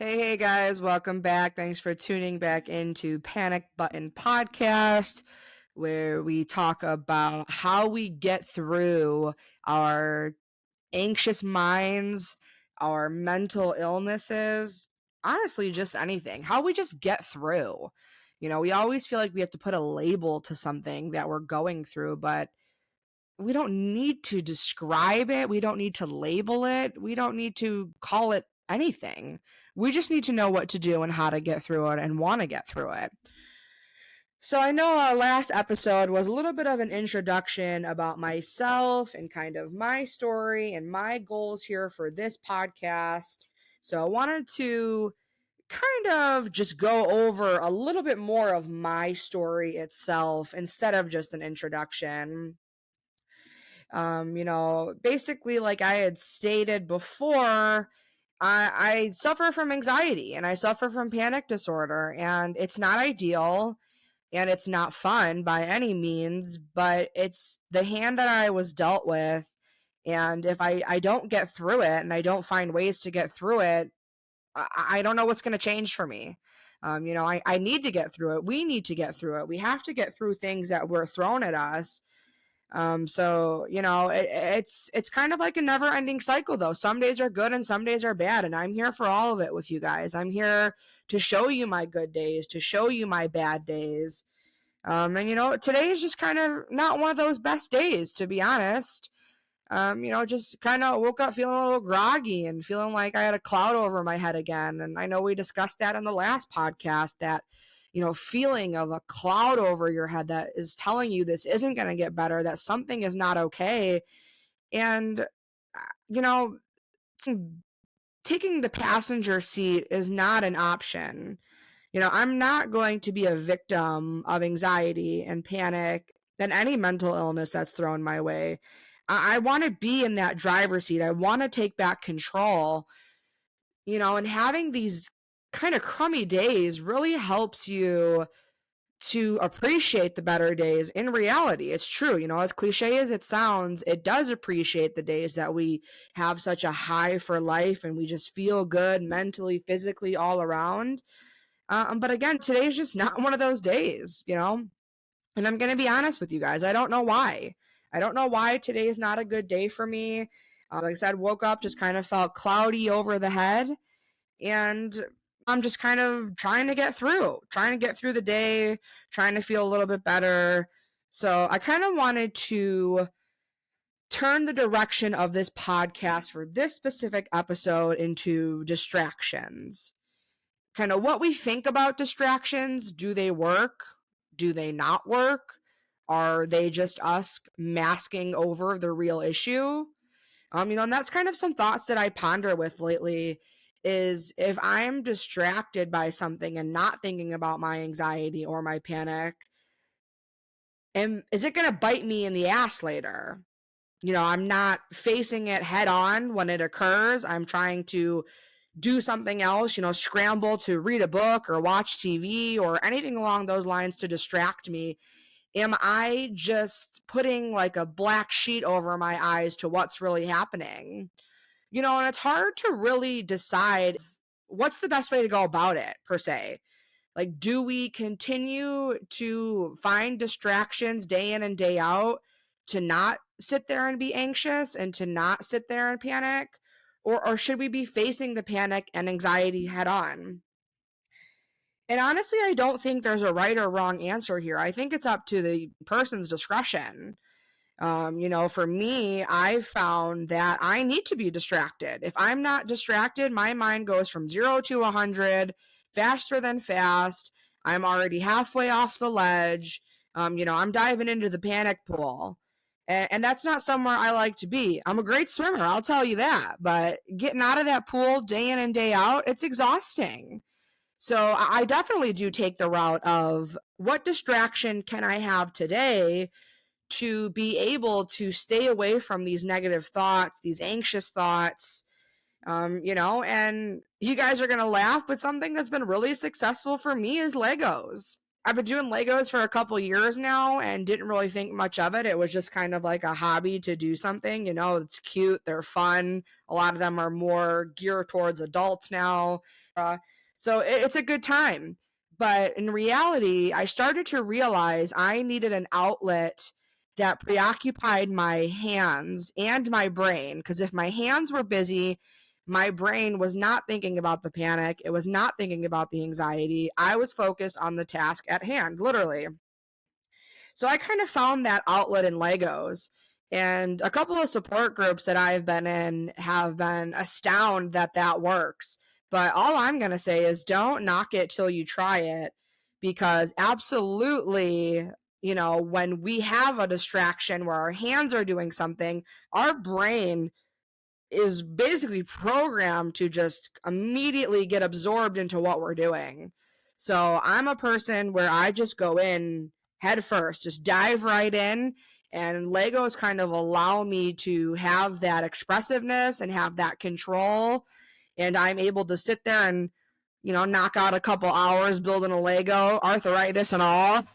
Hey guys, welcome back. Thanks for tuning back into Panic Button Podcast, where we talk about how we get through our anxious minds, our mental illnesses, honestly, just anything. How we just get through. We always feel like we have to put a label to something that we're going through, but we don't need to describe it. We don't need to label it. We don't need to call it anything. We just need to know what to do and how to get through it and want to get through it. So I know our last episode was a little bit of an introduction about myself and kind of my story and my goals here for this podcast. So I wanted to kind of just go over a little bit more of my story itself instead of just an introduction. Basically, like I had stated before, I suffer from anxiety and I suffer from panic disorder, and it's not ideal and it's not fun by any means, but it's the hand that I was dealt with. And if I don't get through it and I don't find ways to get through it, I don't know what's going to change for me. I need to get through it. We need to get through it. We have to get through things that were thrown at us. It's kind of like a never ending cycle though. Some days are good and some days are bad, and I'm here for all of it with you guys. I'm here to show you my good days, to show you my bad days. Today is just kind of not one of those best days, to be honest. Just kind of woke up feeling a little groggy and feeling like I had a cloud over my head again. And I know we discussed that in the last podcast, that feeling of a cloud over your head that is telling you this isn't going to get better, that something is not okay. And, you know, taking the passenger seat is not an option. I'm not going to be a victim of anxiety and panic and any mental illness that's thrown my way. I want to be in that driver's seat. I want to take back control, and having these kind of crummy days really helps you to appreciate the better days. In reality, it's true. As cliche as it sounds, it does appreciate the days that we have such a high for life and we just feel good mentally, physically, all around. But again, today's just not one of those days. And I'm going to be honest with you guys. I don't know why. I don't know why today is not a good day for me. Like I said, woke up, just kind of felt cloudy over the head. And I'm just kind of trying to get through the day, trying to feel a little bit better. So I kind of wanted to turn the direction of this podcast for this specific episode into distractions. Kind of what we think about distractions. Do they work? Do they not work? Are they just us masking over the real issue? And that's kind of some thoughts that I ponder with lately, is if I'm distracted by something and not thinking about my anxiety or my panic, and is it going to bite me in the ass later? I'm not facing it head on when it occurs. I'm trying to do something else, scramble to read a book or watch TV or anything along those lines to distract me. Am I just putting like a black sheet over my eyes to what's really happening? And it's hard to really decide what's the best way to go about it, per se. Like, do we continue to find distractions day in and day out to not sit there and be anxious and to not sit there and panic? Or should we be facing the panic and anxiety head on? And honestly, I don't think there's a right or wrong answer here. I think it's up to the person's discretion. For me, I found that I need to be distracted. If I'm not distracted, my mind goes from 0 to 100 faster than fast. I'm already halfway off the ledge. I'm diving into the panic pool. And that's not somewhere I like to be. I'm a great swimmer, I'll tell you that. But getting out of that pool day in and day out, it's exhausting. So I definitely do take the route of what distraction can I have today to be able to stay away from these negative thoughts, these anxious thoughts. And you guys are going to laugh, but something that's been really successful for me is Legos. I've been doing Legos for a couple years now and didn't really think much of it. It was just kind of like a hobby to do something. It's cute, they're fun. A lot of them are more geared towards adults now. So it's a good time. But in reality, I started to realize I needed an outlet that preoccupied my hands and my brain. Because if my hands were busy, my brain was not thinking about the panic. It was not thinking about the anxiety. I was focused on the task at hand, literally. So I kind of found that outlet in Legos. And a couple of support groups that I've been in have been astounded that that works. But all I'm going to say is don't knock it till you try it, because absolutely, when we have a distraction where our hands are doing something, our brain is basically programmed to just immediately get absorbed into what we're doing. So I'm a person where I just go in head first, just dive right in. And Legos kind of allow me to have that expressiveness and have that control. And I'm able to sit there and, knock out a couple hours building a Lego, arthritis and all.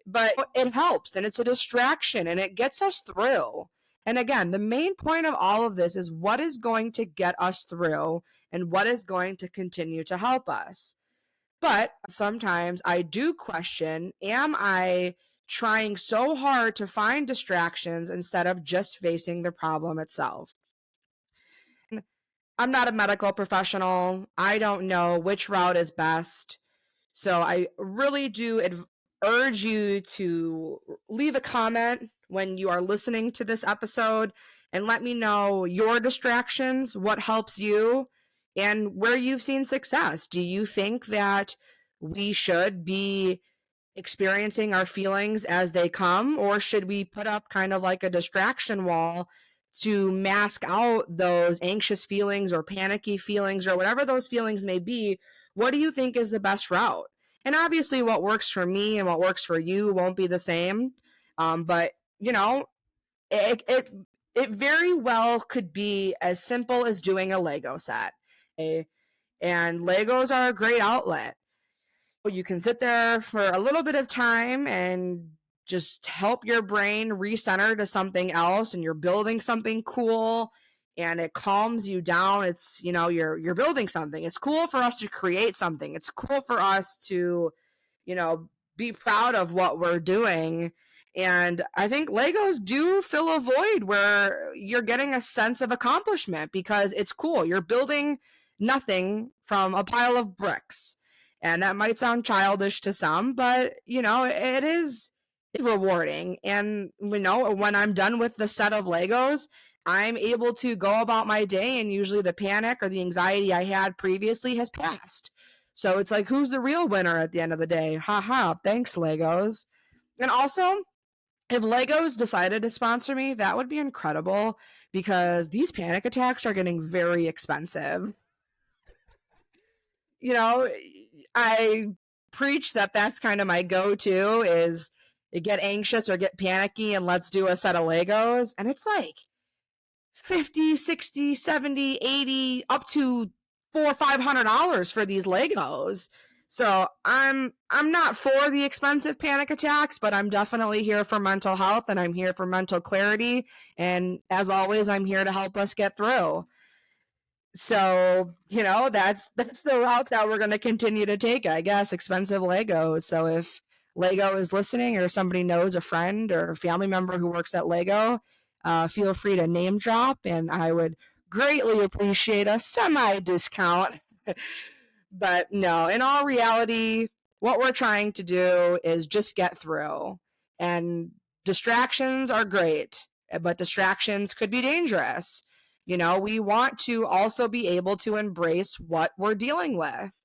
But it helps, and it's a distraction, and it gets us through. And again, the main point of all of this is what is going to get us through and what is going to continue to help us. But sometimes I do question, am I trying so hard to find distractions instead of just facing the problem itself? I'm not a medical professional. I don't know which route is best. So I really do urge you to leave a comment when you are listening to this episode and let me know your distractions, what helps you, and where you've seen success. Do you think that we should be experiencing our feelings as they come, or should we put up kind of like a distraction wall to mask out those anxious feelings or panicky feelings or whatever those feelings may be? What do you think is the best route? And obviously what works for me and what works for you won't be the same. But it very well could be as simple as doing a Lego set. And Legos are a great outlet. You can sit there for a little bit of time and just help your brain recenter to something else, and you're building something cool and it calms you down. It's, you're building something. It's cool for us to create something. It's cool for us to, be proud of what we're doing. And I think Legos do fill a void where you're getting a sense of accomplishment because it's cool. You're building nothing from a pile of bricks. And that might sound childish to some, but it is rewarding. And when I'm done with the set of Legos, I'm able to go about my day, and usually the panic or the anxiety I had previously has passed. So it's like, who's the real winner at the end of the day? Haha, thanks, Legos. And also, if Legos decided to sponsor me, that would be incredible because these panic attacks are getting very expensive. I preach that that's kind of my go-to is get anxious or get panicky and let's do a set of Legos. And it's like 50, 60, 70, 80, up to $400 or $500 for these Legos. So I'm not for the expensive panic attacks, but I'm definitely here for mental health and I'm here for mental clarity. And as always, I'm here to help us get through. So, that's the route that we're going to continue to take, I guess, expensive Legos. So if Lego is listening or somebody knows a friend or a family member who works at Lego, feel free to name drop, and I would greatly appreciate a semi-discount. But no, in all reality, what we're trying to do is just get through. And distractions are great, but distractions could be dangerous. We want to also be able to embrace what we're dealing with.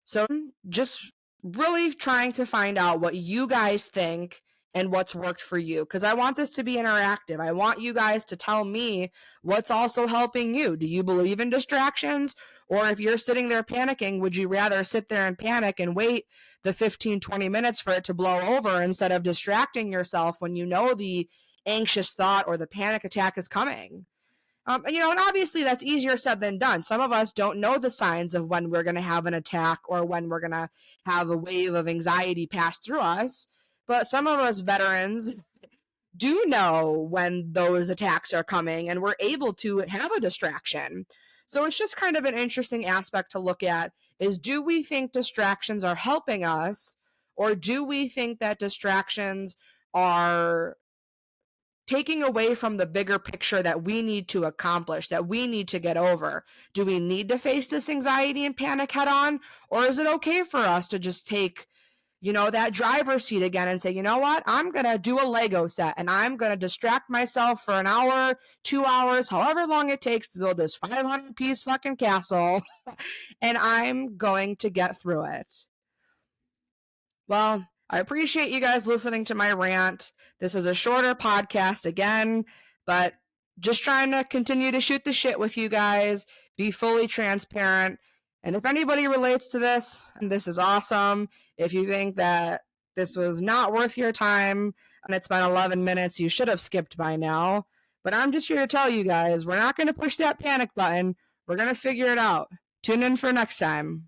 So just really trying to find out what you guys think and what's worked for you, because I want this to be interactive. I want you guys to tell me what's also helping you. Do you believe in distractions? Or if you're sitting there panicking, would you rather sit there and panic and wait the 15, 20 minutes for it to blow over instead of distracting yourself when you know the anxious thought or the panic attack is coming? And obviously that's easier said than done. Some of us don't know the signs of when we're going to have an attack or when we're going to have a wave of anxiety pass through us. But some of us veterans do know when those attacks are coming and we're able to have a distraction. So it's just kind of an interesting aspect to look at is, do we think distractions are helping us, or do we think that distractions are taking away from the bigger picture that we need to accomplish, that we need to get over? Do we need to face this anxiety and panic head on? Or is it okay for us to just take, that driver's seat again and say, you know what? I'm going to do a Lego set and I'm going to distract myself for an hour, 2 hours, however long it takes to build this 500-piece fucking castle. And I'm going to get through it. Well, I appreciate you guys listening to my rant. This is a shorter podcast again, but just trying to continue to shoot the shit with you guys, be fully transparent. And if anybody relates to this, this is awesome. If you think that this was not worth your time and it's been 11 minutes, you should have skipped by now. But I'm just here to tell you guys, we're not going to push that panic button. We're going to figure it out. Tune in for next time.